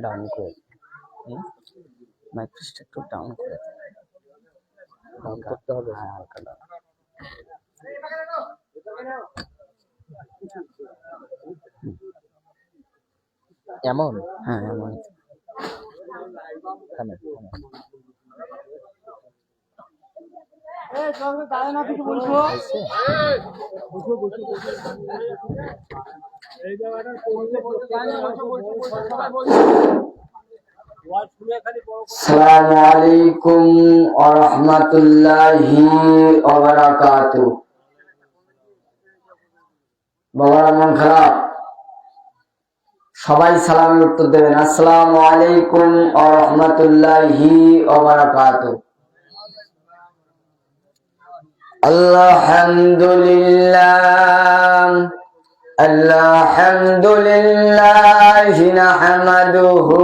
Down করে মাইক্রোস্টা একটু down করে ডাউন করতে হবে। হ্যাঁ, হালকা ডাউন। এমন? হ্যাঁ, এমন। আসসালামু আলাইকুম ওয়া রাহমাতুল্লাহি ওয়া বারাকাতুহু। বাবার মন খারাপ? সবাই সালামের উত্তর দেবেন। আসসালামু আলাইকুম ওয়া রাহমাতুল্লাহি ওয়া বারাকাতুহু। আলহামদুলিল্লাহ আলহামদুলিল্লাহি নাহমাদুহু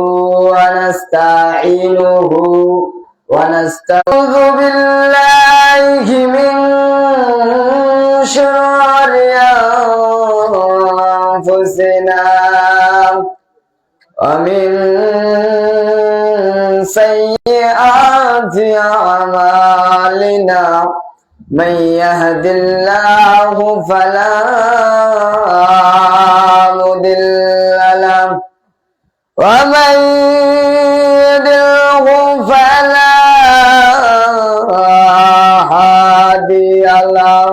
ওয়া নাস্তাঈনুহু ওয়া নাস্তাউযু বিল্লাহি মিন শুরুরি আনফুসিনা ওয়া মিন সাইয়্যাতি আমালিনা من يهد الله فلا مضل له ومن يضلل فلا هادي له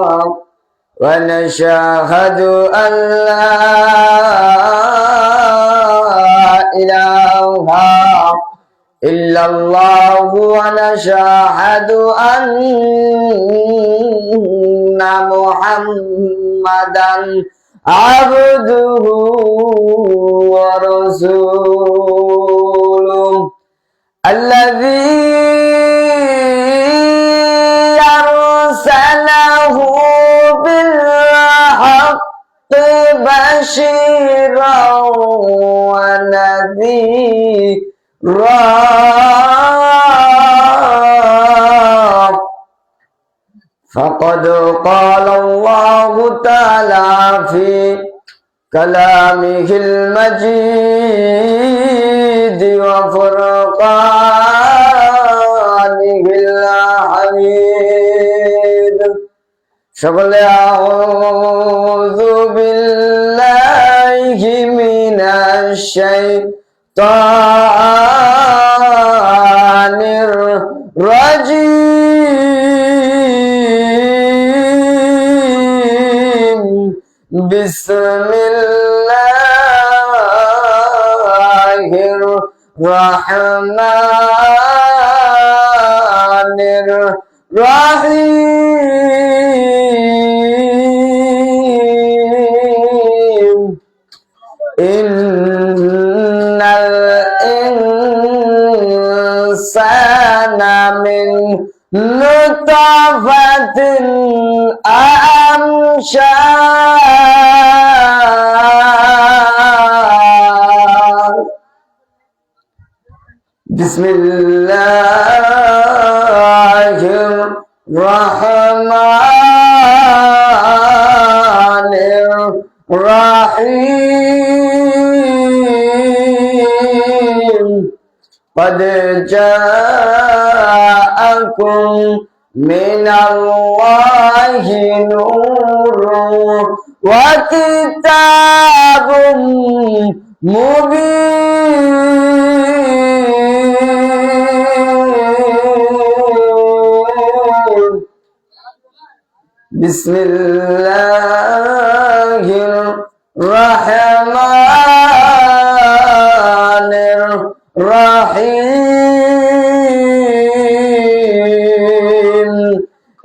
ونشهد أن لا إله إلا الله ونشهد أن محمدا عبده ورسوله الذي أرسله بالحق بشيرا ونذيرا فقد قال الله تعالى في كلامه المجيد وفرقانه الحميد شغل أعوذ بالله من الشيطان الرجيم بسم الله الرحمن الرحيم إن الإنسان من نطفة أمشاج بسم الله الرحمن الرحيم قد جاءكم من الله نور وكتاب مبين بسم الله الرحمن الرحيم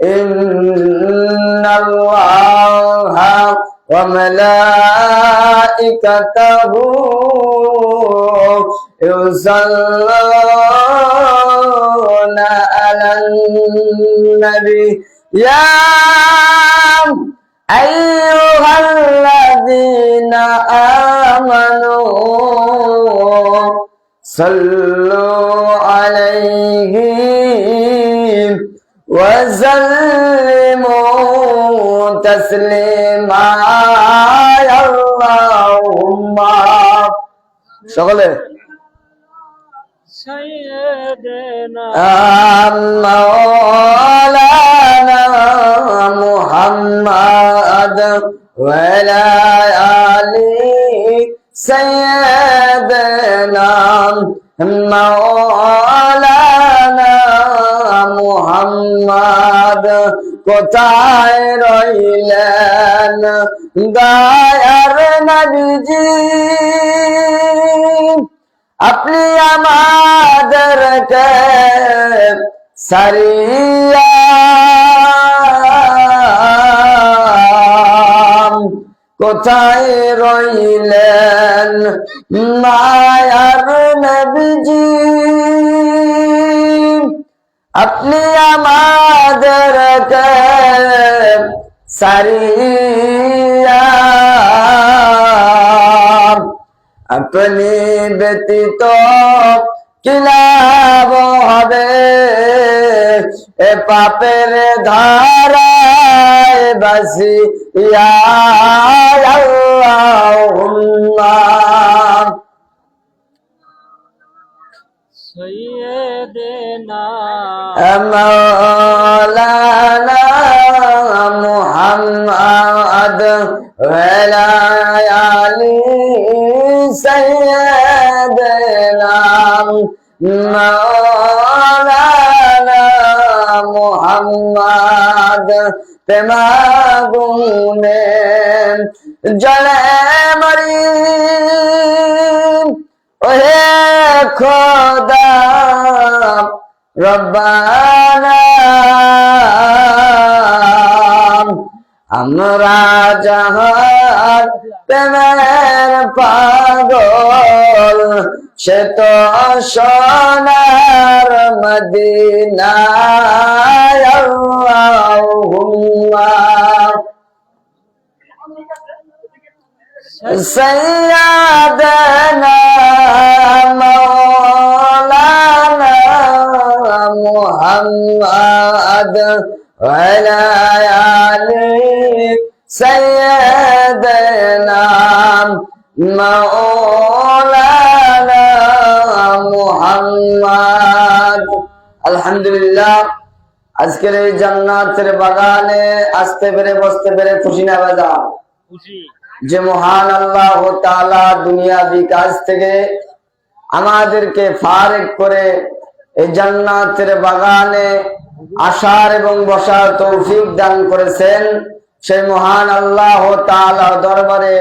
إن الله وملائكته يصلون على النبي يا أيها الذين آمنوا صلوا عليه وسلموا تسليما اللهم সকলে মাওলানা মুহাম্মদ ওয়া আলা আলি সাইয়্যিদানা মাওলানা মুহাম্মদ কোথায় রইলেন দয়ার নবীজি আপনি আমাদেরকে সারিয়া কোথায় রইলেন মায়ার নবীজি আপনি আমাদেরকে সারিয়া আপনি ব্যতীত কি লাভ হবে এ পাপের ধারায় বাসিয়া আল্লাহুম্মা সাইয়্যিদিনা মাওলানা মুহাম্মদ ওয়া আলা আলি সাইয়্যিদিনা মাওলানা মুহাম্মদ তেমাগুনে জলে মরি ওহে খোদা রব্বানা আমরা জাহান প্রেমের পাগল সে তো সোনার মদিনায় আল্লাহুম্মা সাইয়্যিদানা মাওলানা মুহাম্মদ ওয়া আলা আলি সাইয়্যিদানা মাওলানা মুহাম্মদ। আলহামদুলিল্লাহ, আজকের এই জান্নাতের বাগানে আসতে পেরে বসতে পেরে খুশি না বাজা? খুশি। যে মহান আল্লাহ তাআলা দুনিয়াবি কাজ থেকে আমাদেরকে ফারেক করে এই জান্নাতের বাগানে আসার এবং বসার তৌফিক দান করেছেন, সেই মহান আল্লাহ তাআলা দরবারে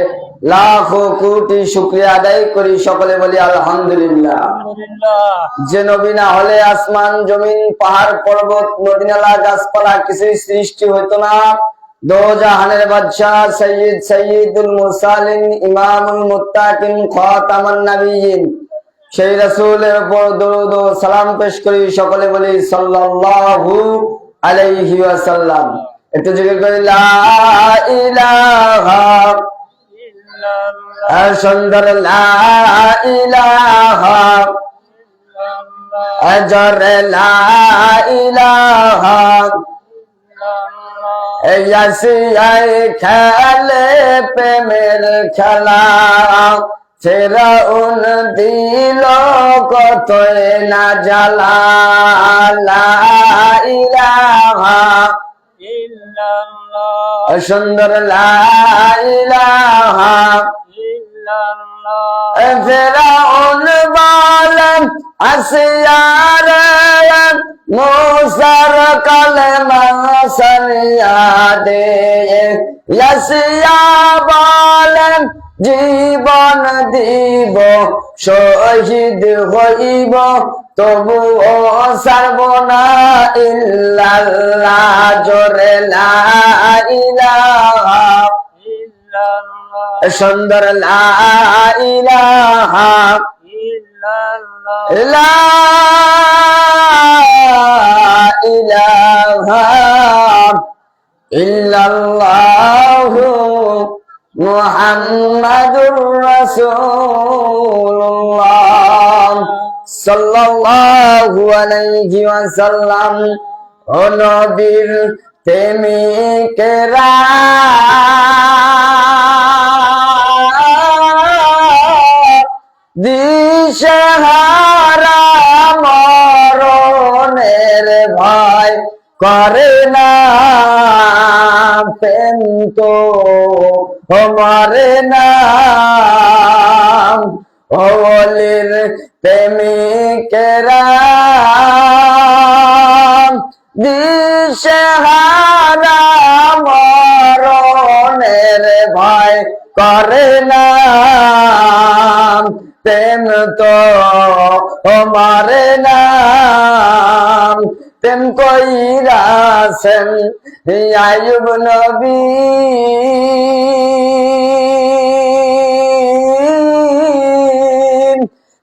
লাখো কোটি শুকরিয়া আদায় করি। সকলে বলি আলহামদুলিল্লাহ। যে নবী না হলে আসমান জমিন পাহাড় পর্বত নদী নালা গাছপালা কিছুই সৃষ্টি হইতো না। দো জাহানের বাদশাহ সৈয়দ সৈয়দুল মুরসালিন ইমামুল মুত্তাকিন খাতামুন নবিয়্যিন সেই রাসূলের উপর দরুদ ও সালাম পেশ করি। সকলে বলি সাল্লাল্লাহু আলাইহি ওয়াসাল্লাম। একটু জিকির করি লা ইলাহা ইল্লাল্লাহ। সুন্দর লা ইলাহা ইল্লাল্লাহ। জোরে লা ইলাহা ইয়াসিয়াই খেলে প্রেমের খেলা ফেরাউন দিল কত না জ্বালা। লা ইলাহা ইল্লাল্লাহ। সুন্দর লা ইলাহা ইল্লাল্লাহ। ফেরাউন বলেন আসিয়ারে মুসার কালেমা সানিয়া দে। ইয়াসিয়া বলেন জীবন দিব শহীদ হইব তবুও ছাড়ব না ইল্লাল্লাহ। জোরে লা ইলাহা ইল্লাল্লাহ। সুন্দর লা ইলাহা ইল্লাল্লাহ। লা ইলাহা ইল্লাল্লাহ মুহাম্মাদুর রাসূলুল্লাহ সাল্লাল্লাহু আলাইহি ওয়াসাল্লাম। ও নবীর প্রেমিকেরা দিশেহারা মরণের ভয় করে না, প্রেম তো মরে না, ওলির প্রেমিকেরা দিশেহারা মরণের ভয় করে না, প্রেম তো মরে না, প্রেম কইরাছেন আইয়ুব নবী,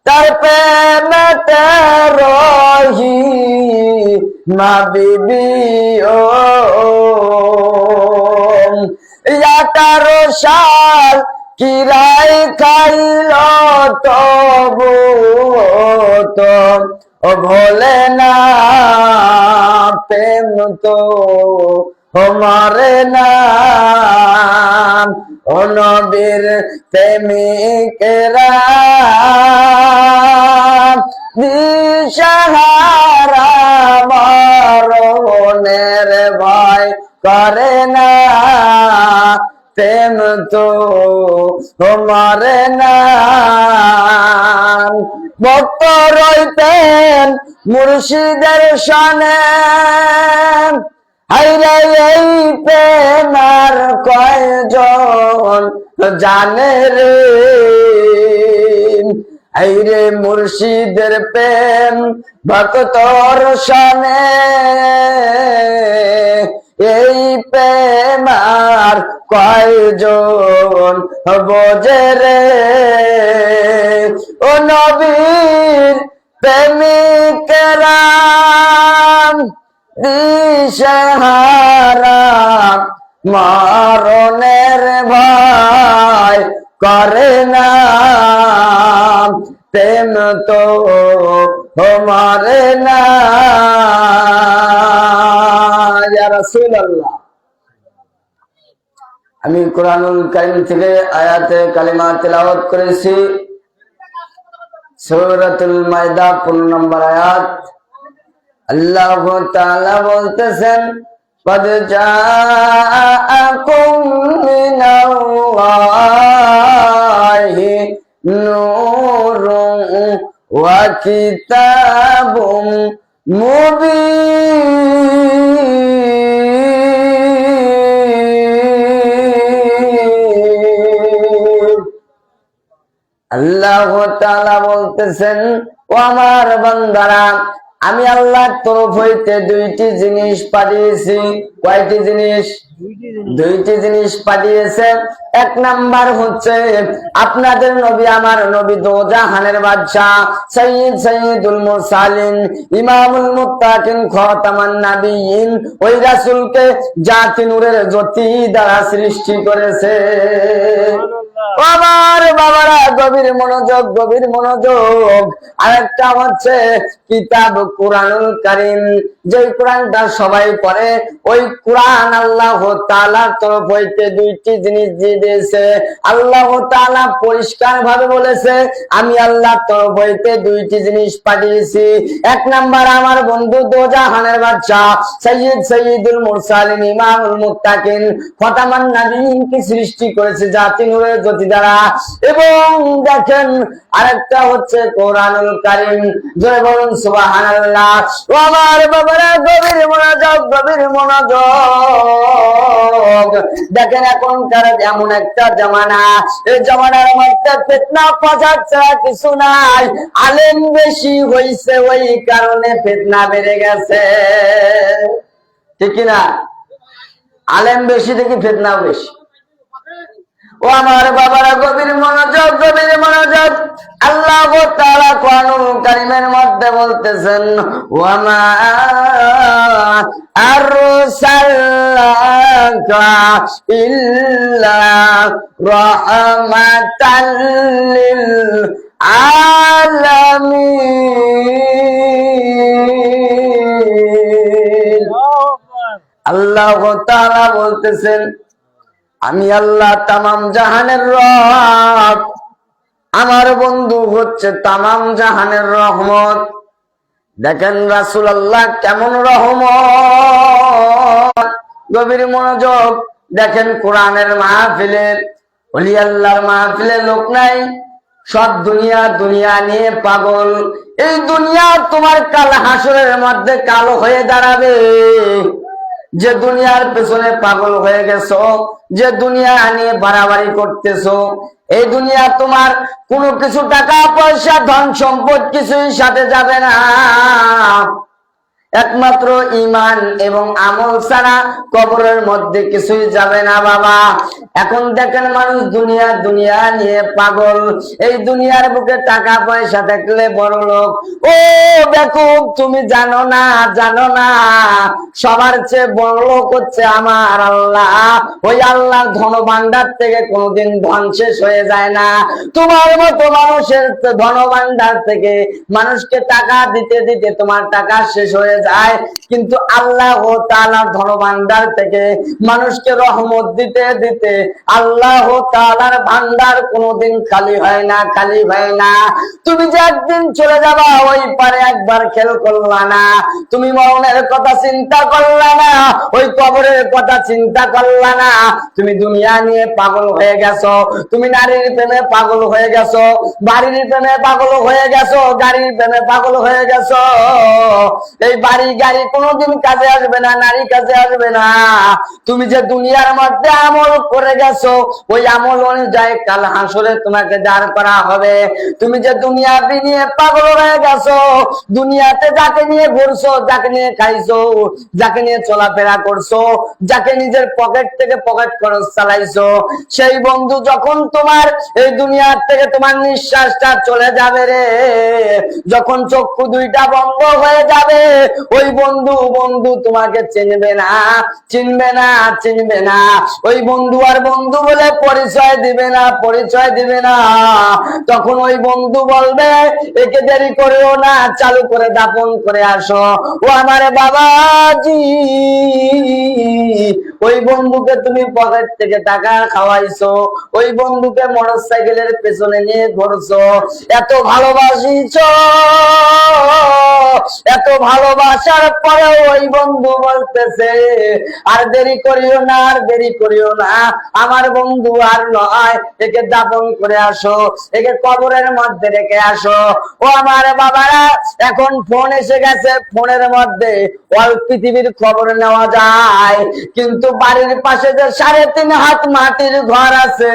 তার প্রেমেতে রহি মা বিবি ও 18 সাল কিরাই খাইল তবু তো ভোলে না, প্রেম তো মরে না, ও নবীর প্রেমিকেরা দিশেহারা মরণের ভয় করে না, প্রেম তো মরে না। ভক্ত রইতেন মুর্শিদের সনে, হাইরে এই প্রেমার কয়জন জানে রে, হাইরে মুর্শিদের প্রেম ভক্তর সনে, এই প্রেমার কয়জন বোঝে রে, ও নবীর প্রেমিকেরা দিশেহারা মরণের ভয় করে না, প্রেম তো মরে না। ইয়া রাসূলুল্লাহ, আমি কোরআনুল কারীম থেকে আয়াতে কালিমা তেলাওয়াত করেছি। সূরাতুল মাইদা 15 নম্বর আয়াত। আল্লাহ তাআলা বলতেছেন, قد جاءكم من الله نور وكتاب مبين। আল্লাহ তাআলা বলতেছেন, ও আমার বান্দারা, আমি আল্লাহর তরফ হইতে দুইটি জিনিস পাঠিয়েছি। কয়টি জিনিস? দুইটি জিনিস পাঠিয়েছে। এক নাম্বার হচ্ছে আপনাদের নবী, আমার নবী, দো জাহানের বাদশা, সাইয়্যিদুল মুরসালিন, ইমামুল মুত্তাকিন, খাতামান নাবিয়িন, ওই রাসূলকে জাতি নূরের জ্যোতি দ্বারা সৃষ্টি করেছে। আমার বাবারা গভীর মনোযোগ, গভীর মনোযোগ। আরেকটা হচ্ছে কিতাব কুরআনুল কারীম, যে কোরআনটা সবাই পড়ে, ওই কোরআন আল্লাহ তাআলার তরফ হইতে দুইটি জিনিস দিয়ে দিয়েছে। আল্লাহ তাআলা পরিষ্কার ভাবে বলেছে, আমি আল্লাহর তরফ হইতে দুইটি জিনিস পাঠিয়েছি। এক নাম্বার, আমার বন্ধু দো জাহানের বাদশা সাইয়্যিদুল মুরসালিন, ইমামুল মুত্তাকিন, খাতামান নাবিয়িন কি সৃষ্টি করেছে জাতি নূরের জ্যোতি দ্বারা। এবং দেখেন আরেকটা হচ্ছে কোরআনুল কারীম। জয় বলুন সুবহানাল্লাহ। ও আমার বাবারা গভীর মনোযোগ, গভীর মনোযোগ। দেখেন এখনকার এমন একটা জামানা, এই জামানার মধ্যে ফিতনা ফাসাদ ছাড়া কিছু নাই। আলেম বেশি হইছে, ওই কারণে ফিতনা বেড়ে গেছে, ঠিক কিনা? আলেম বেশি দেখি ফিতনা বেশি। ও আমার বাবারা গভীর মনোযোগ, গভীর মনোযোগ। আল্লাহ তাআলা কোরআনুল কারীমের মধ্যে বলতেছেন, ওয়া মা আরসালনাকা ইল্লা রাহমাতাল লিল আলামিন। আল্লাহ তাআলা বলতেছেন, আমি আল্লাহ তামাম জাহানের রব। আমার বন্ধু হচ্ছে তামাম জাহানের রহমত। দেখেন রাসূলুল্লাহ কেমন রহমত, গভীর মনোযোগ। দেখেন কোরআনের মাহফিলের, ওলি আল্লাহর মাহফিলে লোক নাই, সব দুনিয়া দুনিয়া নিয়ে পাগল। এই দুনিয়া তোমার কাল হাসরের মধ্যে কালো হয়ে দাঁড়াবে। যে দুনিয়ার পেছনে পাগল হয়ে গেছো, যে দুনিয়া নিয়ে বাড়াবাড়ি করতেছো, এই দুনিয়া তোমার কোনো কিছু টাকা পয়সা ধন সম্পদ কিছুই সাথে যাবে না। একমাত্র ঈমান এবং আমল ছাড়া কবরের মধ্যে কিছুই যাবে না বাবা। এখন দেখেন মানুষ দুনিয়া দুনিয়া নিয়ে পাগল। এই দুনিয়ার বুকে টাকা পয়সা থাকলে বড় লোক। ও বেকুব, তুমি জানো না, জানো না, সবার চেয়ে বড় লোক হচ্ছে আমার আল্লাহ। ওই আল্লাহর ধন ভান্ডার থেকে কোনোদিন ধন শেষ হয়ে যায় না। তোমার মতো মানুষের ধন ভান্ডার থেকে মানুষকে টাকা দিতে দিতে তোমার টাকা শেষ হয়ে যায়, কিন্তু আল্লাহ তাআলার ধন ভান্ডার থেকে মানুষকে রহমত দিতে দিতে আল্লাহ তাআলার ভান্ডার কোনোদিন খালি হয় না, খালি হয় না। তুমি যে একদিন চলে যাবা ওই পারে একবার খেয়াল করলা না, তুমি মরণের কথা চিন্তা করলা না, ওই কবরের কথা চিন্তা করলা না। তুমি দুনিয়া নিয়ে পাগল হয়ে গেছো, তুমি নারীর প্রেমে পাগল হয়ে গেছো, বাড়ির প্রেমে পাগল হয়ে গেছো, গাড়ির প্রেমে পাগল হয়ে গেছো। এই বাড়ি গাড়ি কোনোদিন কাজে আসবে না, নারী কাজে আসবে না। তুমি যে দুনিয়ার মধ্যে আমল করে গেছো, ওই আমল অনুযায়ী কাল হাসরে তোমাকে দাঁড় করা হবে। তুমি যে দুনিয়া নিয়ে পাগল হয়ে গেছো, দুনিয়াতে যাকে নিয়ে ঘুরছো, যাকে নিয়ে খাইছো, যাকে নিয়ে চলাফেরা করছো, যাকে নিজের পকেট থেকে পকেট খরচ চালাইছো, সেই বন্ধু যখন তোমার এই দুনিয়ার থেকে তোমার নিঃশ্বাসটা চলে যাবে রে, যখন চক্ষু দুইটা বন্ধ হয়ে যাবে, ওই বন্ধু বন্ধু তোমাকে চিনবে না, চিনবে না, চিনবে না। ওই বন্ধু আর বন্ধু বলে পরিচয় দিবে না, পরিচয় দিবে না। তখন ওই বন্ধু বলবে, একে দেরি করেও না, চালু করে দাপন করে আসো। ও আমার বাবাজি, ওই বন্ধুকে তুমি পকেট থেকে টাকা খাওয়াইছো, ওই বন্ধুকে মোটরসাইকেলের পেছনে নিয়ে ঘুরছো, এত ভালোবাসিছো, এত ভালোবাসার পরেও ওই বন্ধু বলতেছে আর দেরি করিও না, আর দেরি করিও না, আমার বন্ধু আর নয়, একে দাপন করে আসো, একে কবরের মধ্যে রেখে আসো। ও আমার বাবারা, এখন ফোন এসে গেছে, ফোনের মধ্যে অল পৃথিবীর খবর নেওয়া যায়, কিন্তু বাড়ির পাশে যে 3.5 হাত মাটির ঘর আছে,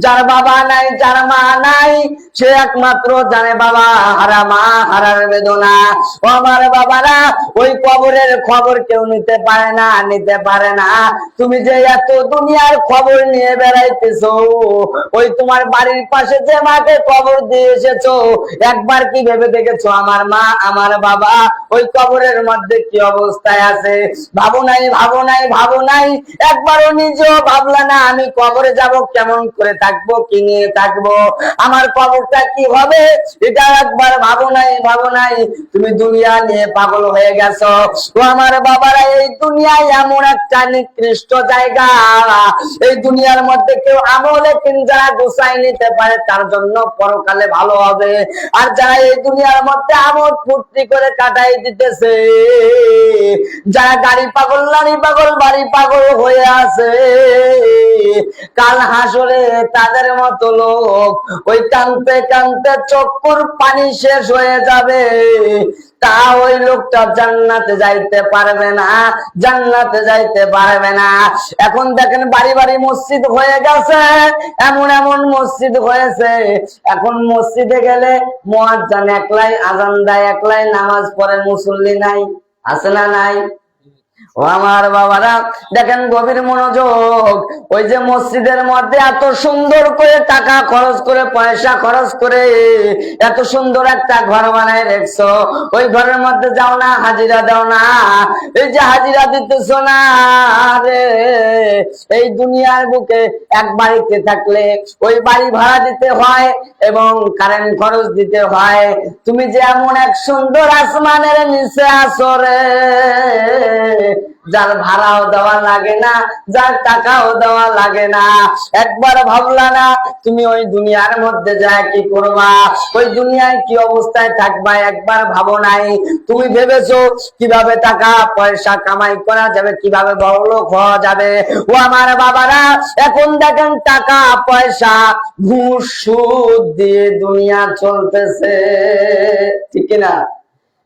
যার বাবা নাই, যার মা নাই, সে একমাত্র জানে বাবা হারা, মা হারার বেদনা। ও আমার বাবারা, ওই কবরের খবর কেউ নিতে পারে না, নিতে পারে না। তুমি যে এত দুনিয়ার খবর নিয়ে বেড়াইতেছো, ওই তোমার বাড়ির পাশে যে মাকে কবর দিয়ে এসেছো, একবার কি ভেবে দেখেছো আমার মা, আমার বাবা ওই কবরের মধ্যে কি অবস্থায় আছে? ভাবো নাই, ভাবো নাই, ভাবো নাই, একবারও নিজেও ভাবলা না আমি কবরে যাব, কেমন করে থাকবো, কি নিয়ে থাকবো, আমার কবরটা কি হবে, এটা একবার ভাবো নাই, ভাবো নাই। তুমি দুনিয়া নিয়ে পাগল হয়ে গেছো। তো আমার বাবারা, এই দুনিয়ায় এমন একটা নিকৃষ্ট জায়গা, এই দুনিয়ার মধ্যে কেউ আমলে যারা গোছাই নিতে পারে তার জন্য পরকালে ভালো হবে। আর যারা এই দুনিয়ার মধ্যে আমল ফুর্তি করে কাটাই দিতেছে, যারা গাড়ি পাগল, নারী পাগল, বাড়ি পাগল হয়ে আছে, কাল হাসরে তাদের মতো লোক ওই কানতে কানতে চক্ষুর পানি শেষ হয়ে যাবে, তা ওই লোকটা জান্নাতে যাইতে পারবে না, জান্নাতে যাইতে পারবে না। এখন দেখেন বাড়ি বাড়ি মসজিদ হয়ে গেছে, এমন এমন মসজিদ হয়েছে, এখন মসজিদে গেলে মুয়াজ্জিন একলাই আজান দেয়, একলাই নামাজ পড়ে, মুসল্লি নাই, আছে না নাই? ও আমার বাবারা, দেখেন গভীর মনোযোগ। ওই যে মসজিদের মধ্যে এত সুন্দর করে টাকা খরচ করে, পয়সা খরচ করে এত সুন্দর একটা ঘর বানায় রেখছো, ওই ঘরের মধ্যে যাও না, হাজিরা দাও না। এই যে হাজিরা দিতেছ না রে, এই দুনিয়ার বুকে এক বাড়িতে থাকলে ওই বাড়ি ভাড়া দিতে হয় এবং কারেন্ট খরচ দিতে হয়। তুমি যে এমন এক সুন্দর আসমানের নিচে আসো রে, যার ভাড়াও দেওয়া লাগে না, যার টাকাও দেওয়া লাগে না। একবার ভাবলা না তুমি ওই দুনিয়ার মধ্যে যায় কি করবা, ওই দুনিয়ায় কি অবস্থায় থাকবা? একবার ভাবো নাই? তুমি ভেবেছো কিভাবে টাকা পয়সা কামাই করা যাবে, কিভাবে বড়লোক হওয়া যাবে। ও আমার বাবারা, এখন দেখেন টাকা পয়সা ঘুষ সুদ দিয়ে দুনিয়া চলতেছে, ঠিক না?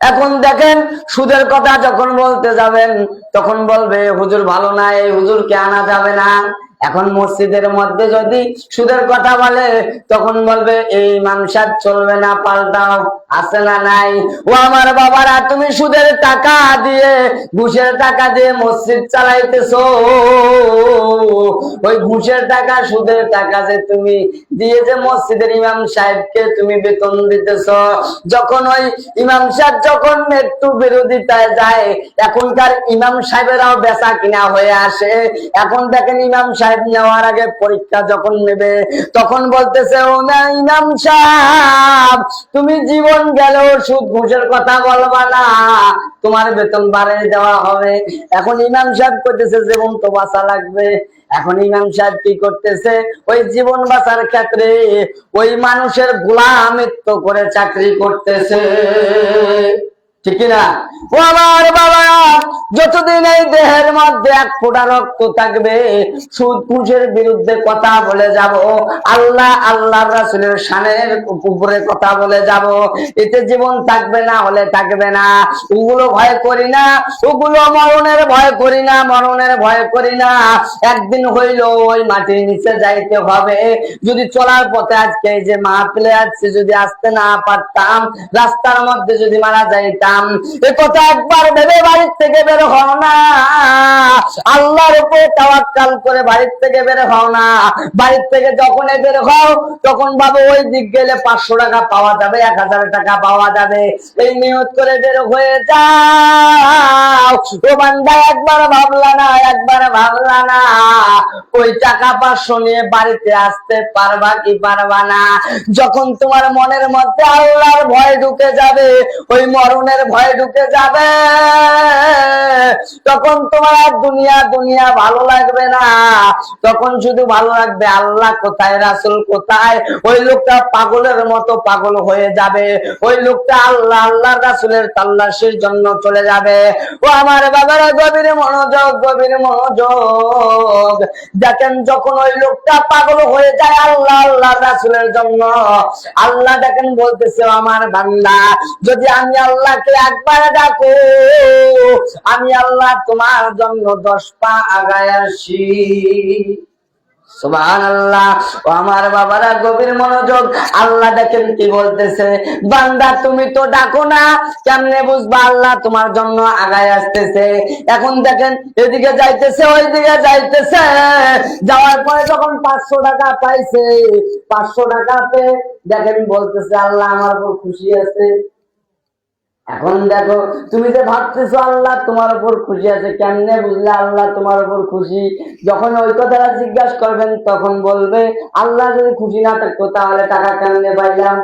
এখন দেখেন সুদের কথা যখন বলতে যাবেন তখন বলবে হুজুর ভালো না, এই হুজুরকে আনা যাবে না। এখন মসজিদের মধ্যে যদি সুদের কথা বলে তখন বলবে এই ইমাম সাহেব চলবে না, পাল্টাও। আছে না নাই? ও আমার বাবারা, তুমি সুদের টাকা দিয়ে ঘুষের টাকা দিয়ে মসজিদ চালাইতেছো, ওই ঘুষের টাকা সুদের টাকা যে তুমি দিয়ে যে মসজিদের ইমাম সাহেবকে তুমি বেতন দিতেছ, যখন ওই ইমাম সাহেব যখন একটু বিরোধিতায় যায়, এখনকার ইমাম সাহেবেরাও বেচা কিনা হয়ে আসে। এখন দেখেন ইমাম সাহেব নেওয়ার আগে পরীক্ষা যখন নেবে তখন বলতেছে ও না ইমাম সাহেব, তুমি জীবন গেলেও সুদ ঘুষের কথা বলবা না, তোমার বেতন বাড়িয়ে দেওয়া হবে। এখন ইমাম সাহেব করতেছে জীবন তো বাঁচা লাগবে। এখন ইমাম সাহেব কি করতেছে, ওই জীবন বাঁচার ক্ষেত্রে ওই মানুষের গোলামিত্ব করে চাকরি করতেছে, ঠিক না? ও আমার বাবা, যতদিন এই দেহের মধ্যে এক ফোঁটা রক্ত থাকবে সুদ ঘুষের বিরুদ্ধে কথা বলে যাব, আল্লাহ আল্লাহর রাসূলের শানের উপরে কথা বলে যাব। এতে জীবন থাকবে না হলে থাকবে না। ওগুলো ভয় করি না, ওগুলো মরণের ভয় করি না, মরণের ভয় করি না। একদিন হইল ওই মাটির নিচে যাইতে হবে। যদি চলার পথে আজকে এই যে মাহফিলে আসছে যদি আসতে না পারতাম, রাস্তার মধ্যে যদি মারা যাইতাম, এ কথা একবার ভেবে বাড়ির থেকে বের হও না। আল্লাহর উপরে তাওয়াক্কাল করে বাড়ির থেকে বের হও না। বাড়ির থেকে যখন বের হও তখন ভাবো ওই দিক গেলে 500 টাকা পাওয়া যাবে, 1000 টাকা পাওয়া যাবে, এই নিয়ত করে বের হয়ে যাও। ও বান্দা, একবার ভাবলা না, একবার ভাবলা না ওই টাকা 500 নিয়ে বাড়িতে আসতে পারবা কি পারবা না? যখন তোমার মনের মধ্যে আল্লাহর ভয় ঢুকে যাবে, ওই মরণের ভয় ঢুকে যাবে, তখন তোমার আর দুনিয়া দুনিয়া ভালো লাগবে না। তখন শুধু ভালো লাগবে আল্লাহ কোথায়, রাসূল কোথায়। ওই লোকটা পাগলের মতো পাগল হয়ে যাবে, ওই লোকটা আল্লাহ আল্লাহ রাসূলের তাল্লাশির জন্য চলে যাবে। ও আমার বাবারা, গভীর মনোযোগ, গভীর মনোযোগ। দেখেন যখন ওই লোকটা পাগল হয়ে যায় আল্লাহ আল্লাহ রাসূলের জন্য, আল্লাহ দেখেন বলতেছে আমার বান্দা, যদি আমি আল্লাহকে একবার ডাকো, আমি আল্লাহ তোমার জন্য 10 পা আগায় আসি। সুবহানাল্লাহ। ও আমার বাবারা, গভীর মনোযোগ। আল্লাহ দেখেন কি বলতেছে, বান্দা তুমি তো ডাকো না, কেমনে বুঝবা আল্লাহ তোমার জন্য আগায় আসতেছে? এখন দেখেন এদিকে যাইতেছে ওইদিকে যাইতেছে, যাওয়ার পরে যখন 500 টাকা পাইছে, 500 টাকাতে দেখেন বলতেছে আল্লাহ আমার উপর খুশি আছে। এখন দেখো তুমি যে ভাবতেছো আল্লাহ তোমার উপর খুশি আছে, কেমনে বুঝলে আল্লাহ তোমার উপর খুশি? যখন ওই কথাটা জিজ্ঞাসা করবেন তখন বলবে আল্লাহ যদি খুশি না থাকতো তাহলে টাকা কেমনে পাইলাম?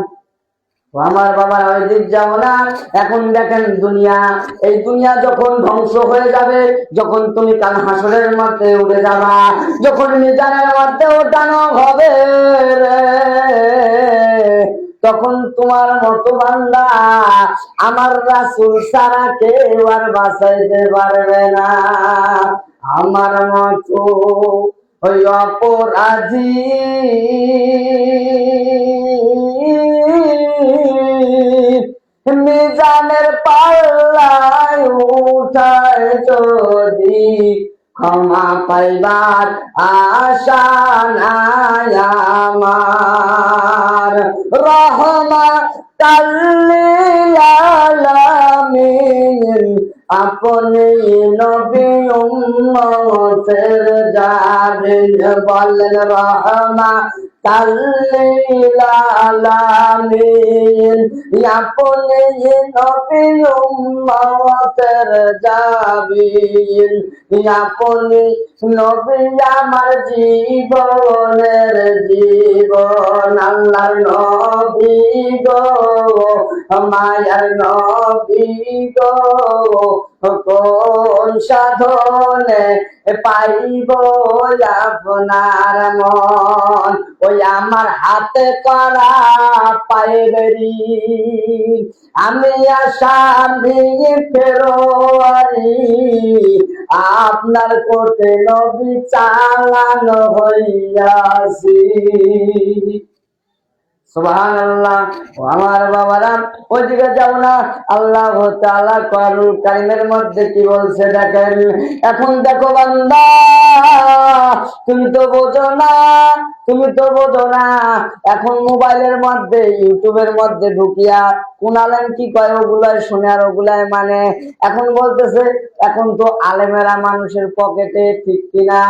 আমার বাবা ওই দিক যাবো না। এখন দেখেন দুনিয়া, এই দুনিয়া যখন ধ্বংস হয়ে যাবে, যখন তুমি কাল হাসরের মধ্যে উঠে যাবা, যখন মিজানের মধ্যে ওঠানো হবে রে, তখন তোমার মতো বান্দা আমার রাসূল ছাড়া কেউ আর বাঁচাইতে পারবে না। আমার মতো ওই অপরাধী মিজানের পাল্লায় উঠায় যদি ক্ষমা পাইবার আশা নাই আমার, রাহমাতাল লিল আলামিন আপনি নবী উম্মতের জামিন, বলেন রাহমাতাল লিল আলামিন আপনি নবী উম্মতের জামিন, আপনি নবী আমার জীবনের জীবন, আল্লাহর নবী গো, মায়ার নবী গো, কোন সাধনে পাইব আপনার মন, ওই আমার হাতে করা পায়েরি আমি আসাম ভেঙে ফেরোয়ারি আপনার কোটে নবী চালানো হইয়াছি। সুবহানাল্লাহ। আমার বাবারা ওইদিকে যাও না, আল্লাহ তাআলা কোরআনুল কারীমের মধ্যে কি বলছে দেখেন। এখন দেখো বান্দা, তুমি তো বোঝো না, তুমি তো বোঝো না। এখন মোবাইলের মধ্যে ইউটিউবের মধ্যে ঢুকিয়া কোন আলেম কি কয় ওগুলাই শুনে আর ওগুলাই মানে। এখন বলতেছে এখন তো আলেমেরা মানুষের পকেটে, ঠিক কিনা?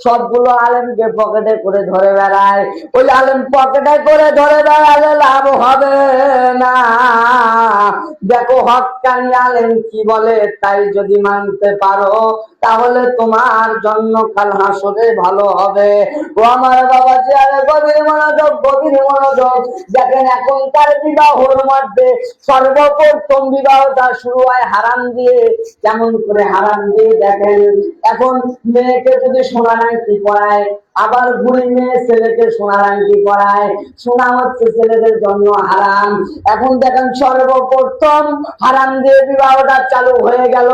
সবগুলো আলেমকে পকেটে করে ধরে বেড়ায়। ওই আলেম পকেটে করে ধরে বেড়ালে লাভ হবে না। দেখো হক্কানি আলেম কি বলে তাই যদি মানতে পারো তাহলে তোমার জন্য কাল হাসরে ভালো হবে। ও আমার বাবা যে আরে গভীর মনোযোগ, গভীর মনোযোগ। দেখেন এখনকার বিবাহর মধ্যে সর্বপ্রথম বিবাহটা শুরু হয় হারাম দিয়ে। কেমন করে হারাম দিয়ে দেখেন, এখন মেয়েকে যদি সোনার আংটি পরায়, আবার বুড়ি মেয়ে ছেলেকে সোনার আংটি পরায়, সোনা হচ্ছে ছেলেদের জন্য হারাম। এখন দেখেন সর্বপ্রথম হারাম দিয়ে বিবাহটা চালু হয়ে গেল।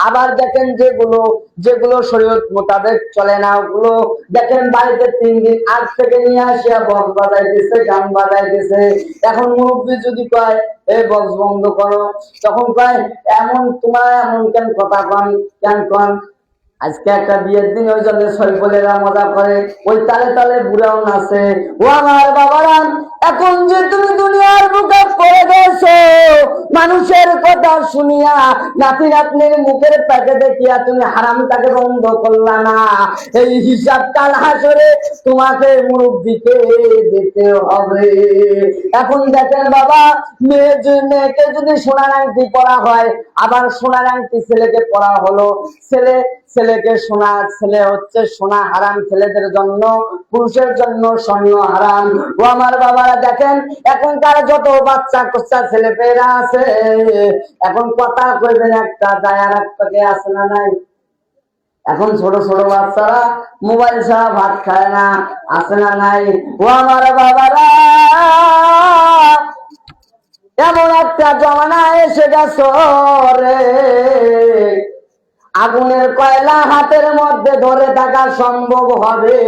আবার দেখেন যেগুলো যেগুলো শরীয়ত মোতাবেক চলে না ওগুলো দেখেন বাড়িতে 3 দিন আগ থেকে নিয়ে আসিয়া বক্স বাজাইতেছে, গান বাজাইতেছে। এখন মুরব্বী যদি কয় এই বক্স বন্ধ করো, তখন কয় এমন তোমার এমন কেন কথা কন, কেন কন? আজকে একটা বিয়ের দিন ওই জন্য সৈফলেরা মজা করে, ওই তালে তালে বুড়াও নাচে। ও আমার বাবারা, এখন যে তুমি দুনিয়ার বুকে পড়ে গেছো মানুষের কথা শুনিয়া, নাতি নাতনির মুখের প্যাকে দেখিয়া তুমি হারামটাকে বন্ধ করলা না, এই হিসাব কাল হাসরে তোমাকে মুরব্বিকে দিতে হবে। এখন দেখেন বাবা, মেয়েকে যদি সোনার আংটি পরা হয়, আবার সোনার আংটি ছেলেকে পরা হলো, ছেলেকে সোনা, ছেলে হচ্ছে সোনা হারাম ছেলেদের জন্য, পুরুষের জন্য স্বর্ণ হারাম। ও আমার বাবারা দেখেন এখনকার যত বাচ্চা কোচ্চা ছেলে পেয়েরা আছে, এখন কথা কইবেন একটা যায় আর একটাকে আছে না নাই? এখন ছোট ছোট বাচ্চারা মোবাইল ছাড়া ভাত খায় না, আছে না নাই? ও আমার বাবারা, এমন একটা জমানা এসে গেছে রে, আগুনের কয়লা হাতের মধ্যে ধরে থাকা সম্ভব হবে,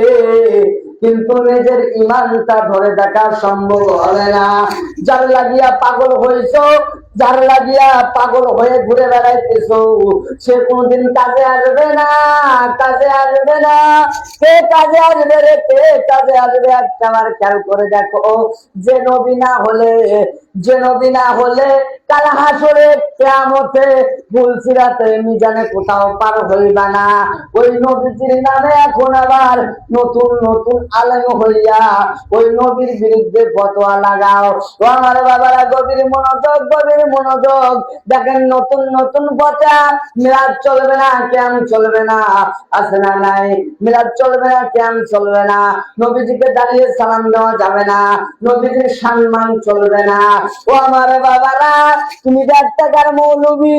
কিন্তু নিজের ইমানটা ধরে থাকা সম্ভব হবে না। যার লাগিয়া পাগল হইছ, যার লাগিয়া পাগল হয়ে ঘুরে বেড়াইতেছো, সে কোনদিন কাজে আসবে না, কাজে আসবে না। কে কাজে আসবে রে, কে কাজে আসবে? একটা বার খেয়াল করে দেখো, যে নবী না হলে, যে নবী না হলে কাল হাসরে কিয়ামতে ফুলসিরাতে মিজানে কোথাও পার হইবা না। ওই নবীজির নামে এখন আবার নতুন নতুন আলেম হইয়া ওই নবীর বিরুদ্ধে ফতোয়া লাগাও। ও আমার বাবারা গভীর মনোযোগ, গভীর মনোযোগ। দেখেন নতুন নতুন কথা, মিলাদ চলবে না, কেন চলবে না? আছে না নাই? মিলাদ চলবে না, কেন চলবে না? নবীজিকে দাঁড়িয়ে সালাম দেওয়া যাবে না, নবীজির সম্মান চলবে না। ও আমার বাবারা, তুমি 1 টাকার মৌলবী,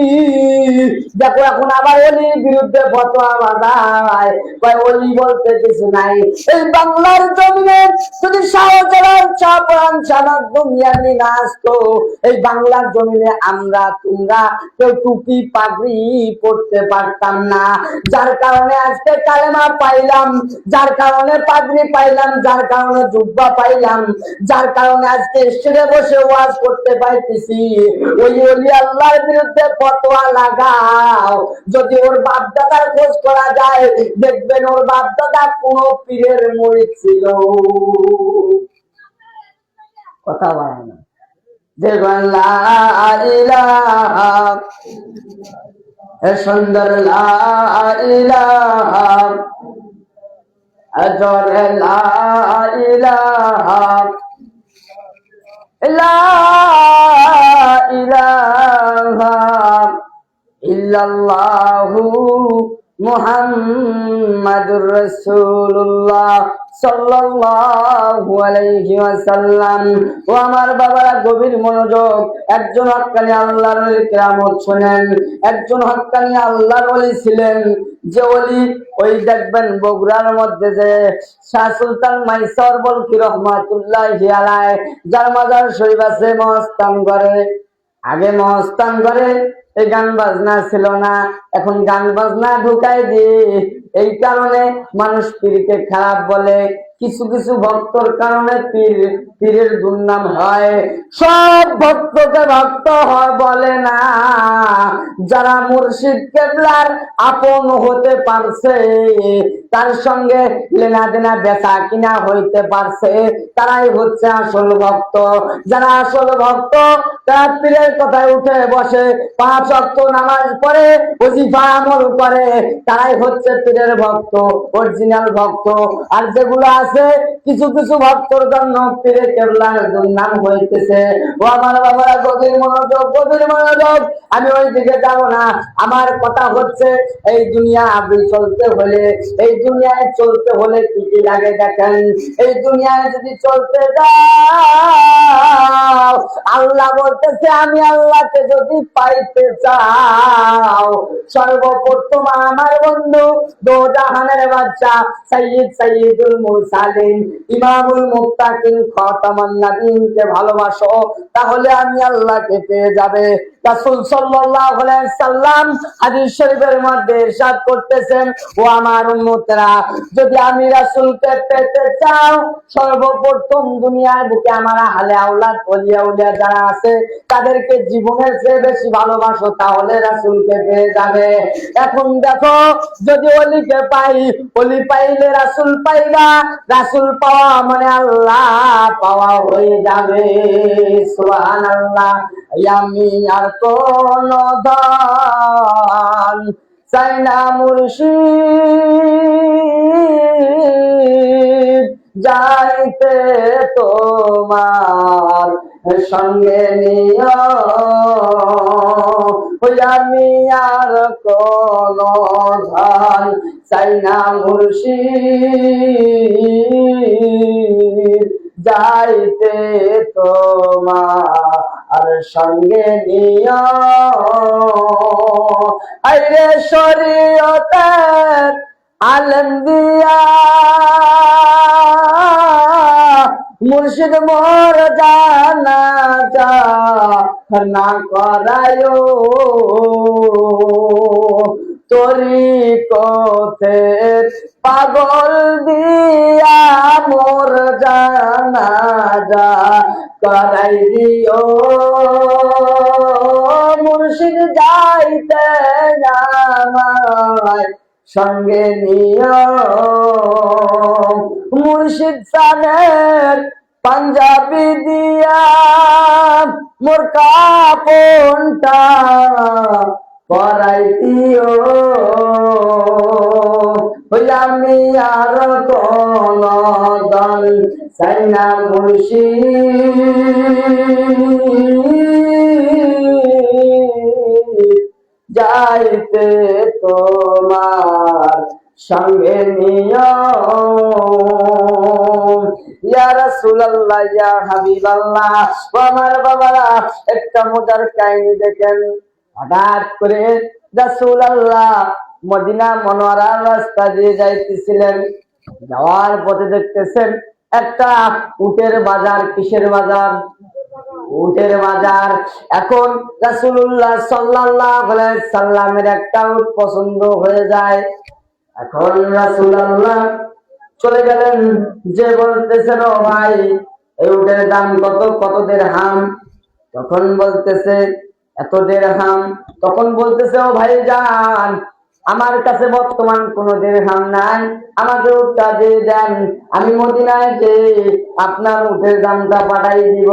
দেখো এখন আবার অলির বিরুদ্ধে ফতোয়া বাজায়, কয় অলি বলতে কিছু নাই। এই বাংলার জমিনে যদি শাহজালাল শাহপরান শাহ দুনিয়ার না আসতো, এই বাংলার জমিনে আমরা তোমরা কেউ টুপি পাগড়ি পড়তে পারতাম না। যার কারণে আজকে কালেমা পাইলাম, যার কারণে পাগড়ি পাইলাম, যার কারণে জুব্বা পাইলাম, যার কারণে আজকে স্টেজে বসে ওয়াজ করতে পাইতেছি। ওই ওলি আল্লাহর বিরুদ্ধে ফতোয়া লাগাও, যদি ওর বাপ দাদার খোঁজ করা যায় দেখবেন ওর বাপ দাদা কোন পীরের মুরিদ ছিল। কথা বলে না, দেখবেন লা ইলাহা, সুন্দর লা ইলাহা, জোরে লা ইলাহা, লা ইলাহা ইল্লাল্লাহু মুহাম্মাদুর রাসূলুল্লাহ সাল্লাল্লাহু আলাইহি ওয়াসাল্লাম। ও আমার বাবারা, গভীর মনোযোগ। একজন হক্কানি আল্লাহর ওলির কেরামত শুনেন। একজন হক্কানি আল্লাহর ওলি ছিলেন, যে ওলি ওই দেখবেন বগুড়ার মধ্যে যে শাহ সুলতান মাইসর বলকি রহমাতুল্লাহি আলাইহি, যার মাজার শরীফ আছে মহস্তান করে। আগে মহস্তান করে এই গান বাজনা ছিল না, এখন গান বাজনা ঢুকাই দিয়ে এই কারণে মানুষ পীরকে খারাপ বলে। কিছু কিছু ভক্তর কারণে পীরের দুর্নাম হয়। সব ভক্তকে ভক্ত হয় বলে না। যারা মুর্শিদ কেবলার আপন হতে পারছে, তার সঙ্গে লেনা দেনা বেচা কিনা হইতে পারছে, তারাই হচ্ছে আসল ভক্ত। যারা আসল ভক্ত তারা পীরের কথায় উঠে বসে, 5 ওয়াক্ত নামাজ পড়ে, ওজিফা আমল করে, তারাই হচ্ছে পীরের ভক্ত, অরিজিনাল ভক্ত। আর যেগুলো আছে কিছু কিছু ভক্তর জন্য পীরে কেবলার দুর্নাম হইতেছে। ও আমার বাবারা, গভীর মনোযোগ, গভীর মনোযোগ। আমি ওই দিকে যাব না। আমার কথা হচ্ছে এই দুনিয়া চলতে হলে, এই দুনিয়ায় চলতে হলে কি কি লাগে দেখেন। এই দুনিয়ায় যদি চলতে যাও, আল্লাহ বলতেছে আমি আল্লাহকে যদি পাইতে চাও, সর্বপ্রথম আমার বন্ধু দো জাহানের বাদশা সাইয়্যিদ সাইয়্যিদুল মুরসালিন ইমামুল মুত্তাকিন খাতামান নবীনকে ভালোবাসো, তাহলে আমি আল্লাহকে পেয়ে যাবে। রাসূল সাল্লাল্লাহু আলাইহি সাল্লাম হাদিস শরীফের মধ্যে ইরশাদ করতেছেন, ও আমার উম্মতরা, যদি আমি রাসূলকে পেতে চাও, সর্বপ্রথম দুনিয়ার বুকে আমার আহলে আওলাদ ওলিয়া উলিয়া যারা আছে তাদেরকে জীবনের চেয়ে বেশি ভালোবাসো, তাহলে রাসূলকে পেয়ে যাবে। এখন দেখো, যদি ওলিকে পাই, ওলি পাইলে রাসূল পাইবা, রাসূল পাওয়া মানে আল্লাহ পাওয়া হয়ে যাবে। সুবহানাল্লাহ। আমি আর কোন দান চাই না মুর্শিদ, যাইতে তোমার সঙ্গে নিও। আমি আর কোন ধন চাই না মুর্শিদ, যাইতে তোমার সঙ্গে নিও। আইরে শরীয়তের আলেম দিয়া মুর্শিদ মোর জানাজা না করায়ো, তরিকতের পাগল দিয়া মোর জানাজা করাই দিও। মুর্শিদ যাইতে আমায় সঙ্গে নিও। মুর্শিদ সানের পাঞ্জাবি দিয়া মোর কাপনটা পরাই দিও। আমি আর কোন দল চাই না মুর্শিদ, যাইতে তোমার সঙ্গে নিও। ইয়া রাসূলুল্লাহ, ইয়া হাবিবাল্লাহ। আমার বাবারা, একটা মজার কাহিনী দেখেন। হঠাৎ করে রাসূলুল্লাহ মদিনা মনোয়ারার রাস্তা দিয়ে যাইতেছিলেন। যাওয়ার পথে দেখতেছেন একটা উটের বাজার। কিসের বাজার? উটের বাজার। এখন রাসূলুল্লাহ সাল্লাল্লাহু আলাইহি সাল্লামের একটা উট পছন্দ হয়ে যায়। এখন রাসূলুল্লাহ চলে গেলেন, যে বলতেছেন, ও ভাই, এই উটের দাম কত? কত দিরহাম? তখন বলতেছে এত দিরহাম। তখন বলতেছে, ও ভাই যান, আমার কাছে বর্তমান কোন দিরহাম নাই, আমাকে উটটা দিয়ে দেন, আমি মদিনায় যে আপনার উটের দামটা পাঠাই দিব।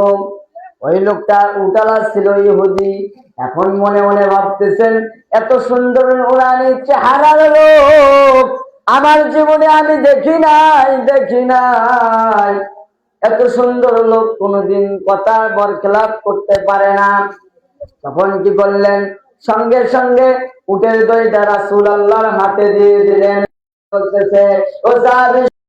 ওই লোকটা উটালা ছিল ইহুদি। এখন মনে মনে ভাবতেছেন, এত সুন্দর নুরানি চেহারার লোক আমার জীবনে আমি দেখি নাই। এত সুন্দর লোক কোনদিন কথা বরখেলাপ করতে পারে না। তখন কি করলেন? সঙ্গে সঙ্গে উটের দইটা রাসূলুল্লাহর হাতে দিয়ে দিলেন। বলতেছে, ও সাহাবী